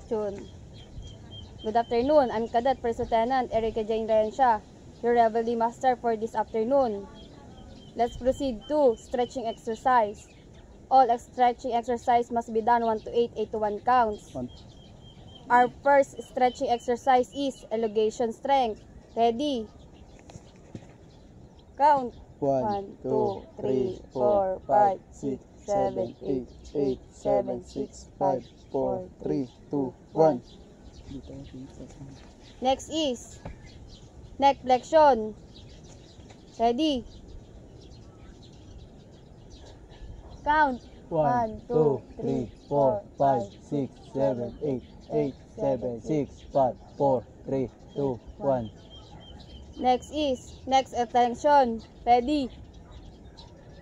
June. Good afternoon. I'm Cadet First Lieutenant Erica Jane Rensha, your reveille master for this afternoon. Let's proceed to stretching exercise. All stretching exercise must be done 1 to 8, 8 to 1 counts. Our first stretching exercise is elongation strength. Ready? Count. 1, 2, 3, 4, 5, 6, 7, 8, 8, 7, 6, 5, 4, 3, 2, 1. Next is neck flexion. Ready? Count. 1, 2, 3, 4, 5, 6, 7, 8, 8, 7, 6, 5, 4, 3, 2, 1. Next is neck extension. Ready?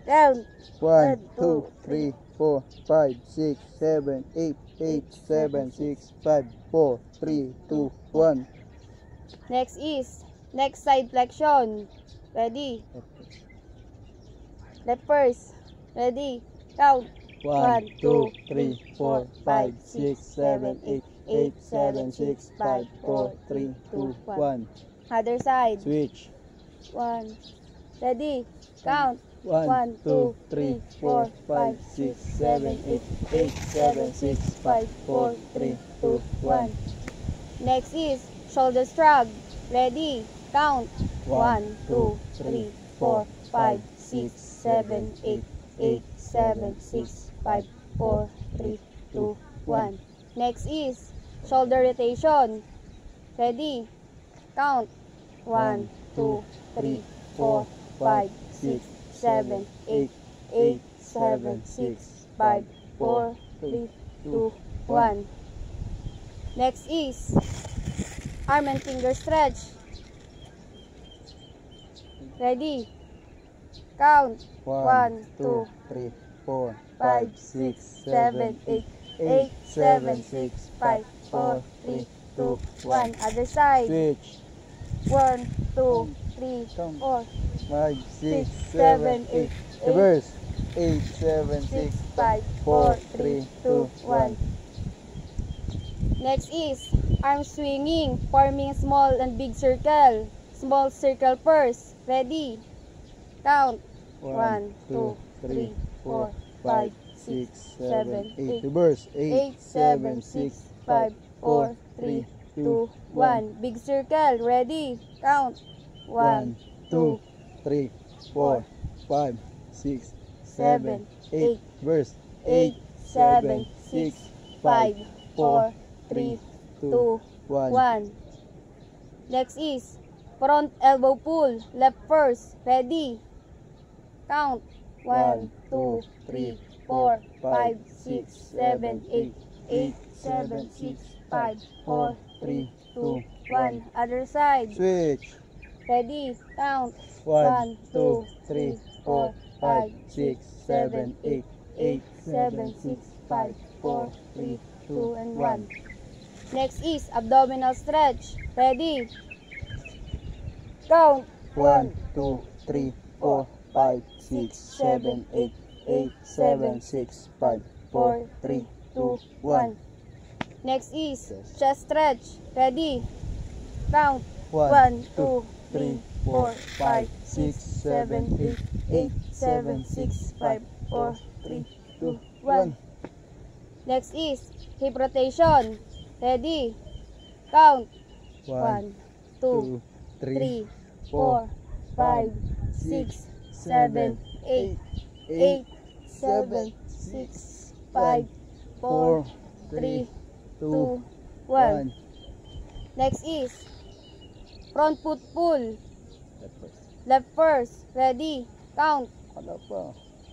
Count. 1, 2, 3, 4, 5, 6, 7, 8, 8, 7, 6, 5, 4, 3, 2, 1. Next is neck side flexion. Ready? Left first. Ready? Count. 1, 2, 3, 4, 5, 6, 7, 8, 8, 7, 6, 5, 4, 3, 2, 1. Other side. Switch. 1. Ready? Count. 1, 2, 3, 4, 5, 6, 7, 8, 8, 7, 6, 5, 4, 3, 2, 1. Next is shoulder shrug. Ready? Count. 1, 2, 3, 4, 5, 6, 7, 8, 8, 7, 6, 5, 4, 3, 2, 1. Next is shoulder rotation. Ready? Count. 1, 2, 3, 4, 5, 6, 7, 8, 8, 7, 6, 5, 4, 3, 2, 1. Next is arm and finger stretch. Ready? Count. 1, 2, 3, 4, 5, 6, 7, 8, 8, 7, 6, 5, 4, 3, 2, 1. Other side. Switch. 1, 2, 3, 4, 5, 6, 7, 7, 8, 8. Reverse. 8, 7, 6, 5, 4, 3, 2, 1. Next is arm swinging, forming small and big circle. Small circle first. Ready? Count. 1, 2, 3, 4, 5, 6, 7, 8. Reverse. 8, 7, 6, 5, 4, 3, 2, 1. Big circle. Ready? Count. 1, 2, 3, 4, 5, 6, 7, 8. Reverse. 8, 7, 6, 5, 4, 3, 2, 1. Next is front elbow pull. Left first. Ready? Count. 1, 2, 3, 4, 5, 6, 7, 8, 8, 7, 6, 5, 4, 3, 2, 1. Other side. Switch. Ready? Count. 1, 2, 3, 4, 5, 6, 7, 8, 8, 7, 6, 5, 4, 3, 2, and 1. Next is abdominal stretch. Ready? Count. 1, 2, 3, 4, 5, 6, 7, 8, 8, 7, 6, 5, 4, 3, 2, 1. Next is chest stretch. Ready? Count. 1, 2, 3, 4, 5, 6, 7, 8, 8, 7, 6, 5, 4, 3, 2, 1. Next is hip rotation. Ready? Count. 1, 2, 3, 4, 5, 6, 7, 8, 8, 7, 6, 5, 4, 3, 2, 1. Next is front foot pull. Left first. Ready? Count.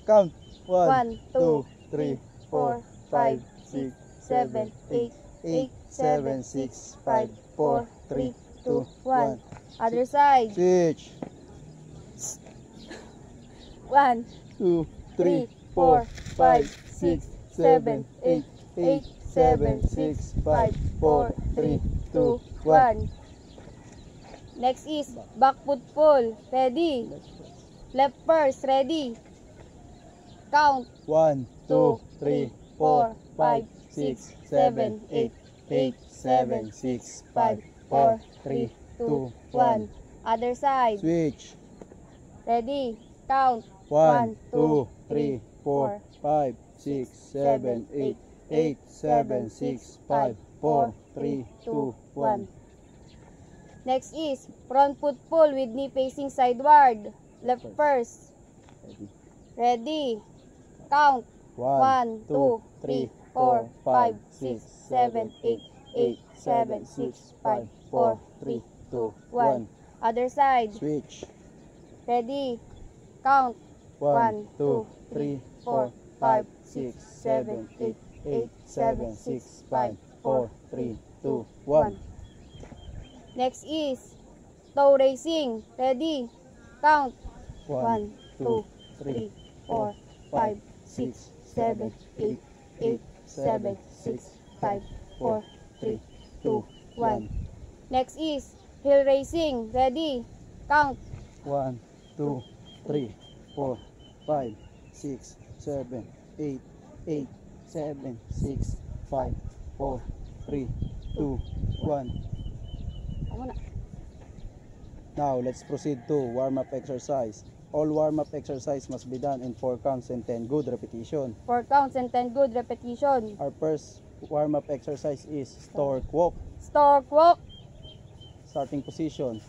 Count. 1, 2, 3, 4, 5, 6, 7, 8, 8, 7, 6, 5, 4, 3, 2, 1. Other side. Switch. 1, 2, 3, 4, 5, 6, 7, 8, 8, 7, 6, 5, 4, 3, 2, 1. Next is back foot pull. Ready? Left first. Ready? Count. 1, 2, 3, 4, 5, 6, 7, 8, 8, 7, 6, 5, 4, 3, 2, 1. Other side. Switch. Ready? Count. 1, 2, 3, 4, 5, 6, 7, 8, 8, 7, 6, 5, 4, 3, 2, 1. Next is front foot pull with knee facing sideward. Left first. Ready? Count. 1, 2, 3, 4, 5, 6, 7, 8, 8, 7, 6, 5, 4, 3, 2, 1. Other side. Switch. Ready? Count. 1, 2, 3, 4, 5, 6, 7, 8, 8, 7, 6, 5, 4, 3, 2, 1. Next is toe racing. Ready? Count. 1, 2, 3, 4, 5, 6, 7, 8, 8, 7, 6, 5, 4, 3, 2, 1. Next is hill racing. Ready? Count. 1, 2, 3, 4, 5, 6, 7, 8, 8, 7, 6, 5, 4, 3, 2, 1. Ako na. Now, let's proceed to warm-up exercise. All warm-up exercise must be done in 4 counts and 10 good repetition. 4 counts and 10 good repetition. Our first warm-up exercise is stork walk. Stork walk. Starting position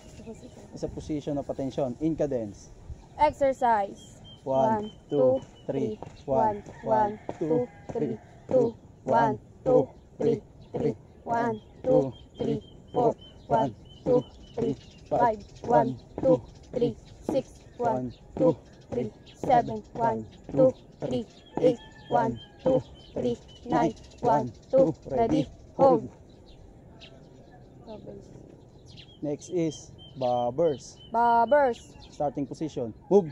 is a position of attention in cadence. Exercise. 1, 2, 3, 1, 1, 2, 3, 2, 1, 2, 3, 3, 1, 2, 3, 4, 1, 2, 3, 5, 1, 2, 3, 6, 1, 2, 3, 7, 1, 2, 3, 8, 1, 2, 3, 9, 1, 2, ready, hold. Next is bobbers. Bobbers. Starting position. Move.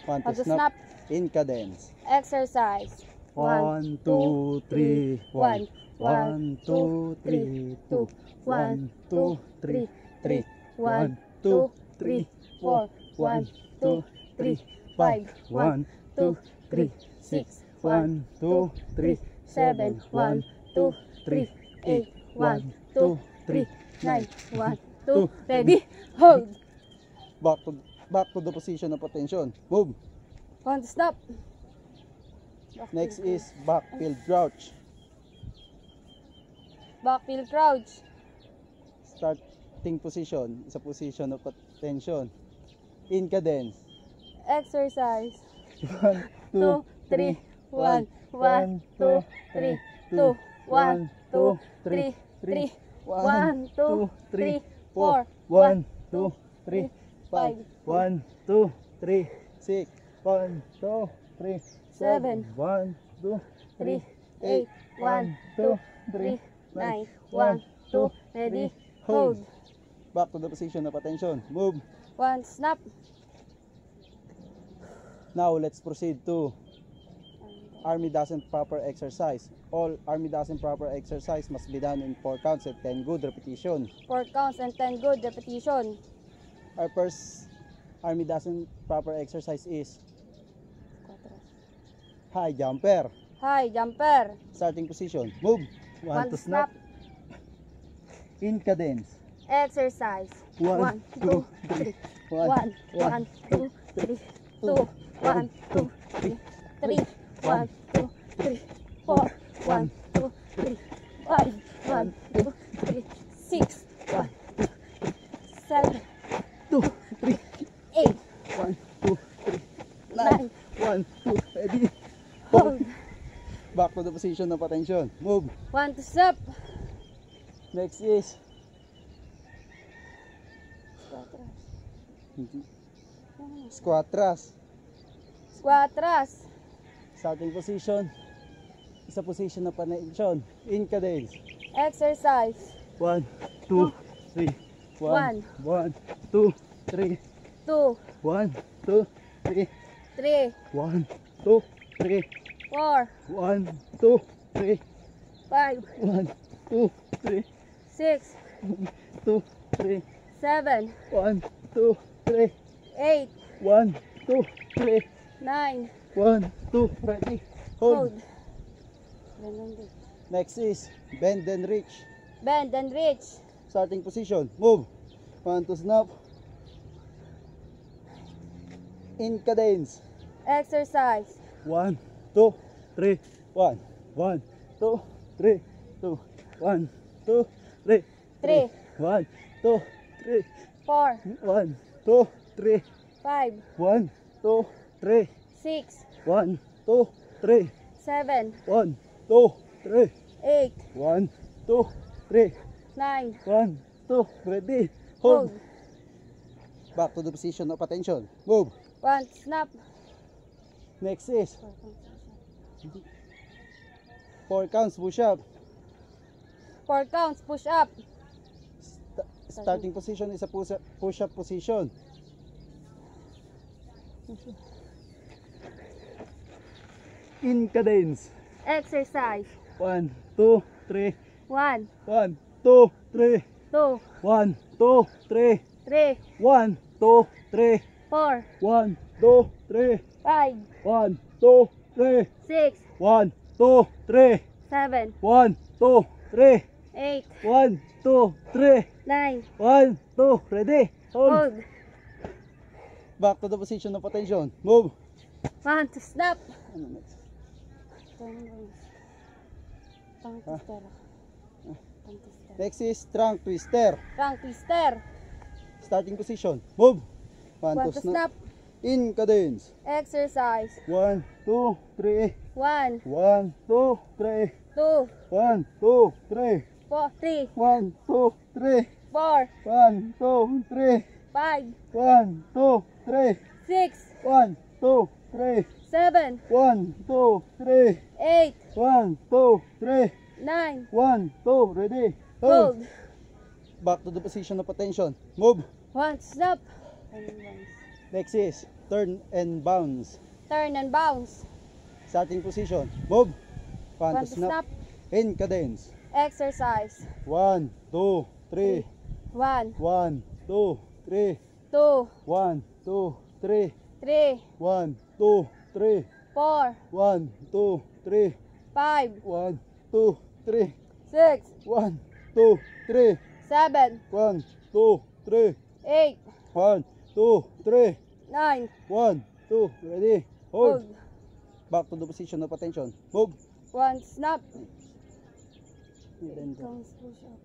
1 How to to snap. snap. In cadence. Exercise. 1, 2, 3, 1, 1, 2, 3, 2, 1, 2, 3, 3, 1, 2, 3, 4, 1, 2, 3, 5, 1, 2, 3, 6, 1, 2, 3, 7, 1, 2, 3, 8, 1, 2, 3, 9, 1, 2, ready, hold. Back to the position of attention. Move. 1 to snap. Next is back field crouch. Backfield crouch. Starting position is a position of attention in cadence. Exercise. 1, 2, 3, 1, 1, 2, 3, 2, 1, 2, 3, 3, 1, 2, 3, 4, 1, 2, 3, 5, 1, 2, 3, 6, 1, 2, 3, 7, 1, 2, 3, 8, 1, 2, 3, 9, 1, 2, ready, hold. Back to the position of attention. Move. 1 snap. Now let's proceed to Army doesn't proper exercise. All Army doesn't proper exercise must be done in 4 counts and 10 good repetition. 4 counts and 10 good repetition. Our first Army doesn't proper exercise is high jumper. High jumper. Starting position. Move. 1 to snap. In cadence. Exercise. 1, 2, 3. 1, 1, 2, 3, 2, 1, 2, 3, 3, 1, 2, 3, 4, 1, 2, 3, 5, 1, 2, 3, 6, 1, 2, 7, 2, 3, 8, 1, 2, 3, 9, 1, 2, ready. hold. Back to the position of attention. Move. 1 to snap. Next is squat thrust. Squat thrust. Starting position is a position of attention in cadence. Exercise. 1, 2, 3, 1, 1, 2, 3, 2, 1, 2, 3, 3, 1, 2, 3, 4, 1, 2, 3, 5, 1, 2, 3, 6, 2, 3, 7, 1, 2, 3, 8, 1, 2, 3, 9, 1, 2, ready. hold. Hold. Next is bend and reach. Bend and reach. Starting position. Move. 1, 2, snap. In cadence. Exercise. 1, 2, 3, 1. 1, 2, 3, 2. 1, 2, 3, 3, 1, 2, 3, 4, 1, 2, 3, 5, 1, 2, 3, 6, 1, 2, 3, 7, 1, 2, 3, 8, 1, 2, 3, 9. 1, 2, ready. Hold. Hold. Back to the position of attention. Move. 1, snap. Next is 4 counts push up. 4 counts, push up. Starting position is a push up position. In cadence. Exercise. 1, 2, 3, 1, 1, 2, 3, 2, 1, 2, 3, 3, 1, 2, 3, 4, 1, 2, 3, 5, 1, 2, 3, 6, 1, 2, 3, 7, 1, 2, 3, 8, 1, 2, 3, 9. 1, 2, ready. Hold. Hold. Back to the position of attention. Move. 1, to snap. Ano next? Next is trunk twister. Trunk twister. Starting position. Move. 1, 1, 2, to snap. snap. In cadence. Exercise. 1, 2, 3, 1, 1, 2, 3, 2, 1, 2, 3, 4, 3, 1, 2, 3, 4, 1, 2, 3, 5, 1, 2, 3, 6, 1, 2, 3, 7, 1, 2, 3, 8, 1, 2, 3, 9. 1, 2, ready. Hold. Back to the position of attention. Move. 1, snap. Next is turn and bounce. Turn and bounce. Starting position. Move. 1 1, to to snap. snap. In cadence. Exercise. 1, 2, 3, 1, 1, 2, 3, 2, 1, 2, 3, 3, 1, 2, 3, 4, 1, 2, 3, 5, 1, 2, 3, 6, 1, 2, 3, 7, 1, 2, 3, 8, 1, 2, 3, 9. 1, 2, ready. Hold. Hold. Back to the position of attention. Move. 1, snap. Bender. Counts, push up.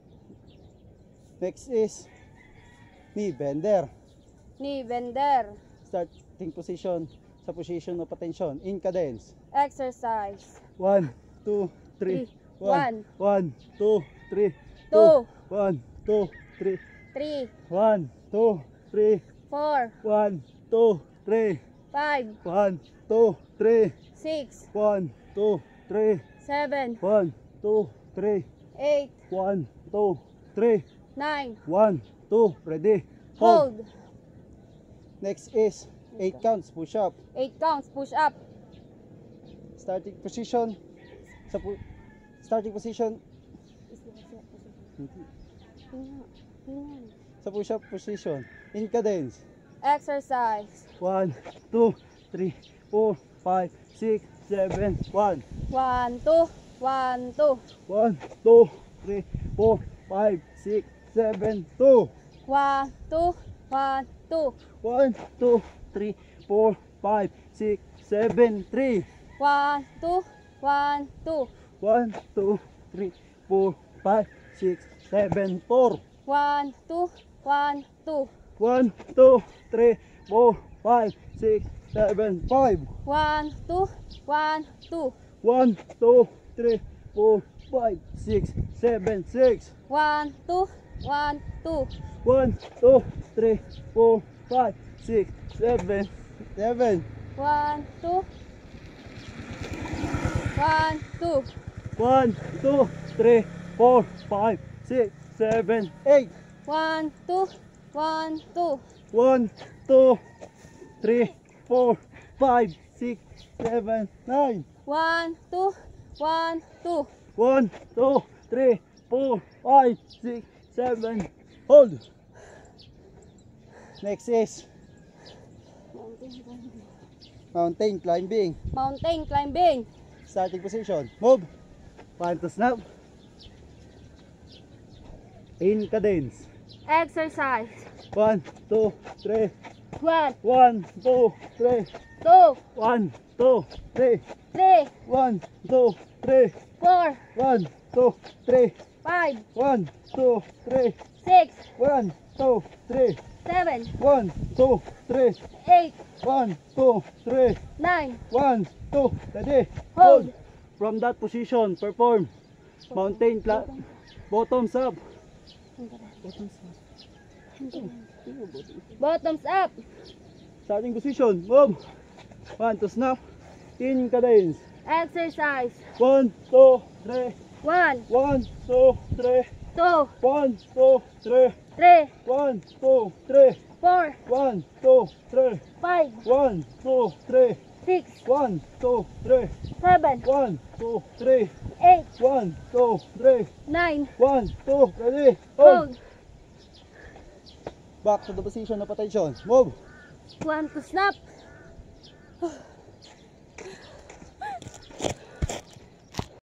Next is knee bender. Knee bender. Starting position sa position of attention. In cadence. Exercise. 1, 2, 3, 1, 1, 2, 3, 2, 1, 2, 3, 3, 1, 2, 3, 4, 1, 2, 3, 5, 1, 2, 3, 6, 1, 2, 3, 7, 1, 2, 3, 8, 1, 2, 3, 9. 1, 2, ready. Hold. Next is 8 counts push up. 8 counts, push up. Starting position starting position sa push up position. In cadence. Exercise. 1, 2, 3, 4, 5, 6, 7, 1, 1, 2, 1, 2, 1, 2, 3, 4, 5, 6, 7, 2, 1, 2, 1, 2, 1, 2, 3, 4, 5, 6, 7, 3, 1, 2, 1, 2, 1, 2, 3, 4, 5, 6, 7, 4, 1, 2, 1, 2, 1, 2, 3, 4, 5, 6, 7, 5, 1, 2, 1, 2, 1, 2, 3, 4, 5, 6, 7, 6, 1, 2, 1, 2, 1, 2, 3, 4, 5, 6, 7, 7, 1, 2, 1, 2, 1, 2, 3, 4, 5, 6, 7, 8, 1, 2, 1, 2, 1, 2, 3, 4, 5, 6, 7, 9, 1, 2, 1, 2. 1, 2, 3, 4, 5, 6, 7. Hold. Next is mountain climbing. Mountain climbing. Starting position. Move. 1 to snap. In cadence. Exercise. 1, 2, 3. 1, 1, 2, 3. 2, 1, 2, 3. 3, 1, 2, 3. 4, 1, 2, 3. 5, 1, 2, 3. 6, 1, 2, 3. 7, 1, 2, 3. 8, 1, 2, 3. 9. 1, 2, ready. Hold. From that position, perform. Mountain bottoms up. Bottoms up. Starting position, move. 1 to snap. In cadence. Exercise. 1, 2, 3. 1, 1, 2, 3. 2, 1, 2, 3. 3, 1, 2, 3. 4, 1, 2, 3. 5, 1, 2, 3. 6, 1, 2, 3. 7, 1, 2, 3. 8, 1, 2, 3. 9. 1, 2, ready. Hold. Back to the position of attention. Move. 1 to snap.